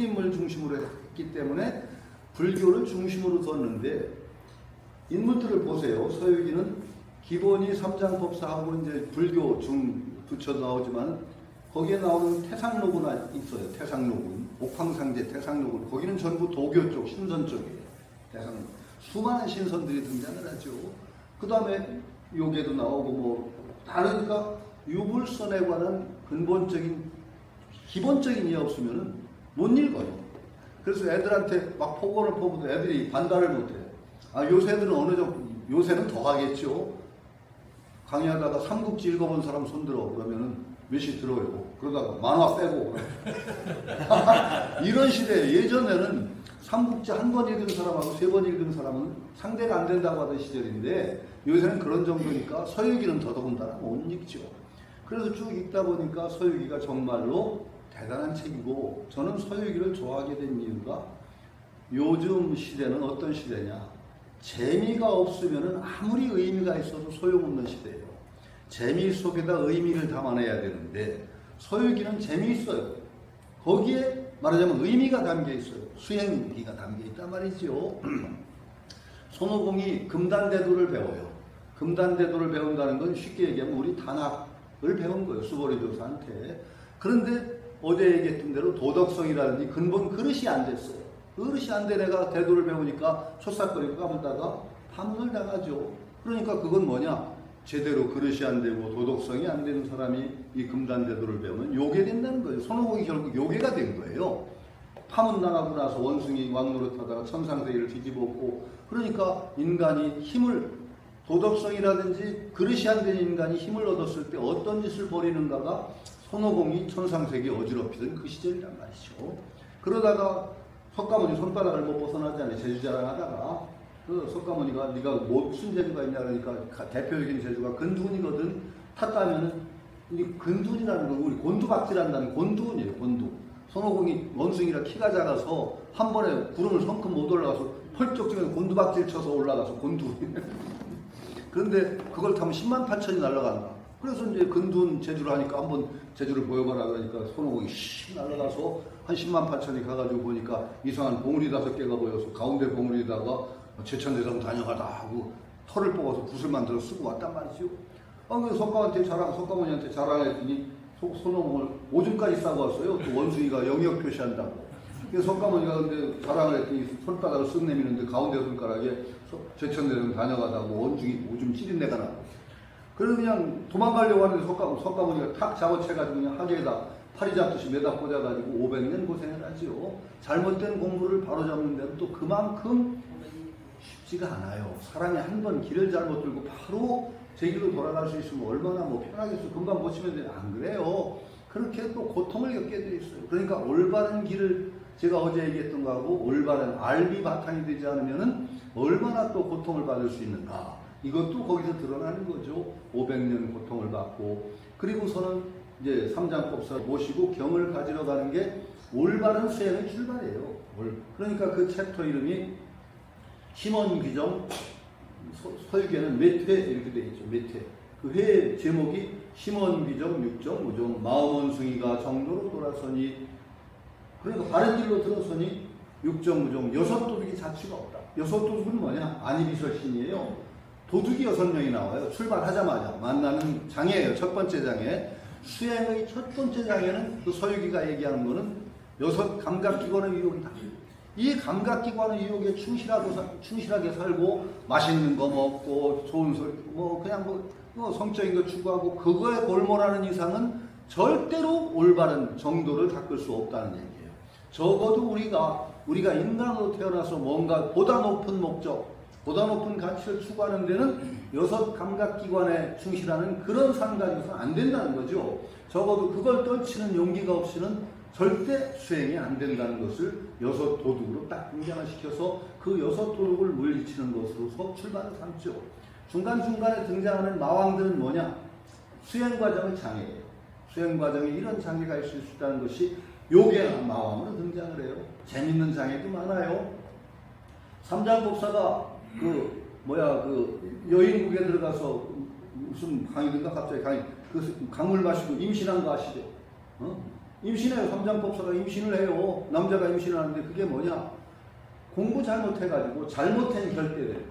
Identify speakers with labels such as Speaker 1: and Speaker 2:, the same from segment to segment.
Speaker 1: 인물 중심으로 했기 때문에 불교를 중심으로 뒀는데, 인물들을 보세요. 서유기는 기본이 삼장법사하고 이제 불교 중 붙여 나오지만 거기에 나오는 태상로구나 있어요. 태상로군, 옥황상제 태상로군, 거기는 전부 도교 쪽, 신선 쪽이에요. 태상로군. 수많은 신선들이 등장을 하죠. 그 다음에 요괴도 나오고 뭐 다르니까 유불선에 관한 근본적인 기본적인 이해 없으면은 못 읽어요. 그래서 애들한테 막 폭언을 퍼부도 애들이 반달을 못해. 아, 요새들은 어느 정도, 요새는 더 하겠죠. 강의하다가 삼국지 읽어본 사람 손들어. 그러면은 몇시 들어요. 그러다가 만화 빼고. 이런 시대에, 예전에는 삼국지 한 번 읽은 사람하고 세 번 읽은 사람은 상대가 안 된다고 하던 시절인데, 요새는 그런 정도니까 서유기는 더더군다나 못 읽죠. 그래서 쭉 읽다 보니까 서유기가 정말로 대단한 책이고, 저는 서유기를 좋아하게 된 이유가 요즘 시대는 어떤 시대냐, 재미가 없으면 아무리 의미가 있어도 소용없는 시대예요. 재미 속에다 의미를 담아내야 되는데 서유기는 재미있어요. 거기에 말하자면 의미가 담겨 있어요. 수행기가 담겨 있단 말이죠. 손오공이 금단대도를 배워요. 금단대도를 배운다는 건 쉽게 얘기하면 우리 단학을 배운 거예요. 수보리조사한테. 그런데 어제 얘기했던 대로 도덕성이라든지 근본 그릇이 안 됐어요. 그릇이 안 돼 내가 대도를 배우니까 초싹거리고 까불다가 파문을 당하죠. 그러니까 그건 뭐냐? 제대로 그릇이 안 되고 도덕성이 안 되는 사람이 이 금단대도를 배우면 요괴 된다는 거예요. 손오공이 결국 요괴가 된 거예요. 파문 당하고 나서 원숭이 왕노릇하다가 천상세계를 뒤집었고, 그러니까 인간이 힘을, 도덕성이라든지 그릇이 안 되는 인간이 힘을 얻었을 때 어떤 짓을 벌이는가가 손오공이 천상세계 어지럽히던 그 시절이란 말이죠. 그러다가 석가모니 손바닥을 못 벗어나잖아요. 제주자랑하다가 그 석가모니가 네가 무슨 재주가 있냐 그러니까 대표적인 재주가 근두운이거든. 탔다면은 이 근두운이라는 건 우리 곤두박질한다는 곤두운이에요. 곤두. 손오공이 원숭이라 키가 작아서 한 번에 구름을 성큼 못 올라가서 펄쩍 뛰면서 곤두박질 쳐서 올라가서 곤두. 그런데 그걸 타면 10만 8천이 날아간다. 그래서 이제 근두운 제주를 하니까 한번 제주를 보여봐라 그러니까 손오공이 씩 날아가서 한 10만 8천이 가가지고 보니까 이상한 봉우리 5개가 보여서 가운데 봉우리에다가 제천대성 다녀가다 하고 털을 뽑아서 붓을 만들어 쓰고 왔단 말이죠. 그래서 석가모니한테 자랑했더니 손오공을 오줌까지 싸고 왔어요. 또 원숭이가 영역 표시한다고. 그래서 석가모니가 근데 자랑을 했더니 손바닥을 쓱 내미는데 가운데 손가락에 제천대성 다녀가다고 원숭이 오줌 찌린내가 나고. 그래서 그냥 도망가려고 하는데 석가모니가 탁 잡아채가지고 그냥 하계에다 파리 잡듯이 매다 꽂아가지고 500년 고생을 하지요. 잘못된 공부를 바로잡는 데는 또 그만큼 쉽지가 않아요. 사람이 한 번 길을 잘못 들고 바로 제 길로 돌아갈 수 있으면 얼마나 뭐 편하겠어. 금방 고치면 되는데 안 그래요. 그렇게 또 고통을 겪게 돼 있어요. 그러니까 올바른 길을, 제가 어제 얘기했던 거하고 올바른 알비 바탕이 되지 않으면은 얼마나 또 고통을 받을 수 있는가. 이것도 거기서 드러나는 거죠. 500년 고통을 받고, 그리고서는 이제 삼장법사 모시고 경을 가지러 가는 게 올바른 수행의 출발이에요. 그러니까 그 챕터 이름이 심원규정, 서유계는 몇 회 이렇게 되어 있죠. 몇 회. 그 회 제목이 심원규정 육정무정 마음원숭이가 정도로 돌아서니, 그러니까 바른 길로 들어서니 육정무정, 6도둑이 자취가 없다. 6도둑은 뭐냐? 안이비설신이에요. 도둑이 6명이 나와요. 출발하자마자 만나는 장애예요. 첫 번째 장애. 수행의 첫 번째 장애는 그 서유기가 얘기하는 거는 6 감각기관의 유혹이다. 이 감각기관의 유혹에 충실하게 살고 맛있는 거 먹고 좋은 소리 뭐 그냥 뭐 성적인 거 추구하고 그거에 골몰하는 이상은 절대로 올바른 정도를 닦을 수 없다는 얘기예요. 적어도 우리가 인간으로 태어나서 뭔가 보다 높은 목적, 보다 높은 가치를 추구하는 데는 6 감각기관에 충실하는 그런 삶 가지고서는 안 된다는 거죠. 적어도 그걸 떨치는 용기가 없이는 절대 수행이 안 된다는 것을 6 도둑으로 딱 등장을 시켜서 그 6 도둑을 물리치는 것으로서 출발을 삼죠. 중간중간에 등장하는 마왕들은 뭐냐? 수행 과정의 장애예요. 수행 과정에 이런 장애가 있을 수 있다는 것이 요괴나 마왕으로 등장을 해요. 재밌는 장애도 많아요. 삼장법사가 그 여인국에 들어가서 무슨 강의든가 갑자기 강의, 그 강물 마시고 임신한 거 아시죠? 임신해요. 삼장법사가 임신을 해요. 남자가 임신을 하는데 그게 뭐냐? 공부 잘못해가지고 잘못된 결대들,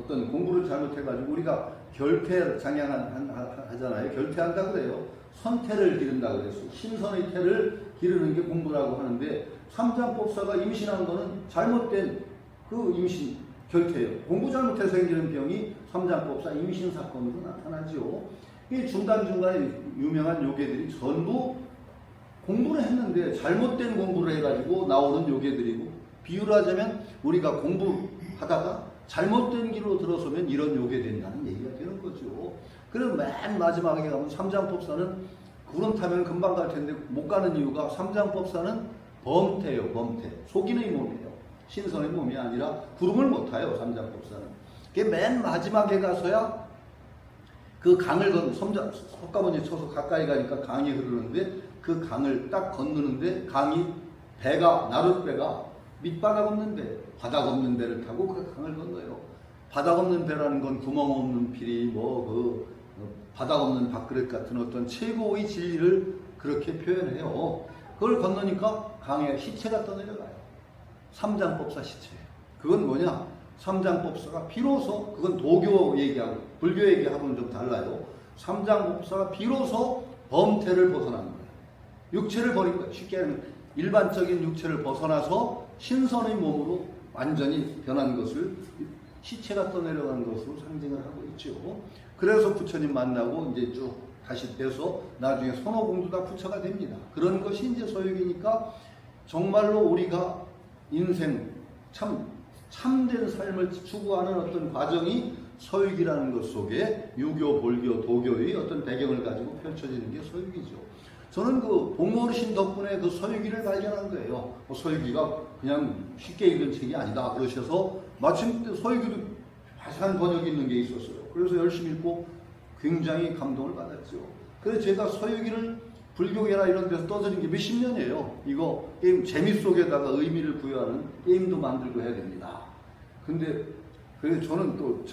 Speaker 1: 어떤 공부를 잘못해가지고 우리가 결태 장양하잖아요. 결태한다고 그래요. 선태를 기른다고 그래서 신선의 태를 기르는 게 공부라고 하는데 삼장법사가 임신한 거는 잘못된 그 임신 결태예요. 공부 잘못해서 생기는 병이 삼장법사 임신 사건으로 나타나죠. 이 중간중간에 유명한 요괴들이 전부 공부를 했는데 잘못된 공부를 해가지고 나오는 요괴들이고, 비유를 하자면 우리가 공부하다가 잘못된 길로 들어서면 이런 요괴 된다는 얘기가 되는 거죠. 그래서 맨 마지막에 가면 삼장법사는 구름 타면 금방 갈 텐데 못 가는 이유가 삼장법사는 범태예요. 범태. 속인의 몸이에요. 신선의 몸이 아니라 구름을 못 타요. 삼장법사는. 그게 맨 마지막에 가서야 그 강을 석가모니 쳐서 가까이 가니까 강이 흐르는데 그 강을 딱 건너는데 강이 나룻배가 밑바닥 없는 배, 바닥 없는 배를 타고 그 강을 건너요. 바닥 없는 배라는 건 구멍 없는 피리, 바닥 없는 밥그릇 같은 어떤 최고의 진리를 그렇게 표현해요. 그걸 건너니까 강에 시체가 떠내려가요. 삼장법사 시체예요. 그건 뭐냐? 삼장법사가 비로소, 그건 도교 얘기하고 불교 얘기하고는 좀 달라요. 삼장법사가 비로소 범태를 벗어난 거예요. 육체를 버린 거예요. 쉽게 하면 일반적인 육체를 벗어나서 신선의 몸으로 완전히 변한 것을, 시체가 떠내려간 것으로 상징을 하고 있죠. 그래서 부처님 만나고 이제 쭉 다시 빼서 나중에 선호공도 다 부처가 됩니다. 그런 것이 이제 서유기니까 정말로 우리가 인생 참된 삶을 추구하는 어떤 과정이 서유기라는 것 속에 유교, 불교, 도교의 어떤 배경을 가지고 펼쳐지는 게 서유기죠. 저는 그 봉어르신 덕분에 그 서유기를 발견한 거예요. 서유기가 그냥 쉽게 읽은 책이 아니다 그러셔서 마침 서유기도 자세한 번역이 있는 게 있었어요. 그래서 열심히 읽고 굉장히 감동을 받았죠. 그래서 제가 서유기를 불교계나 이런 데서 떠드는 게 몇십 년이에요. 이거 게임 재미 속에다가 의미를 부여하는 게임도 만들고 해야 됩니다. 근데 저는 또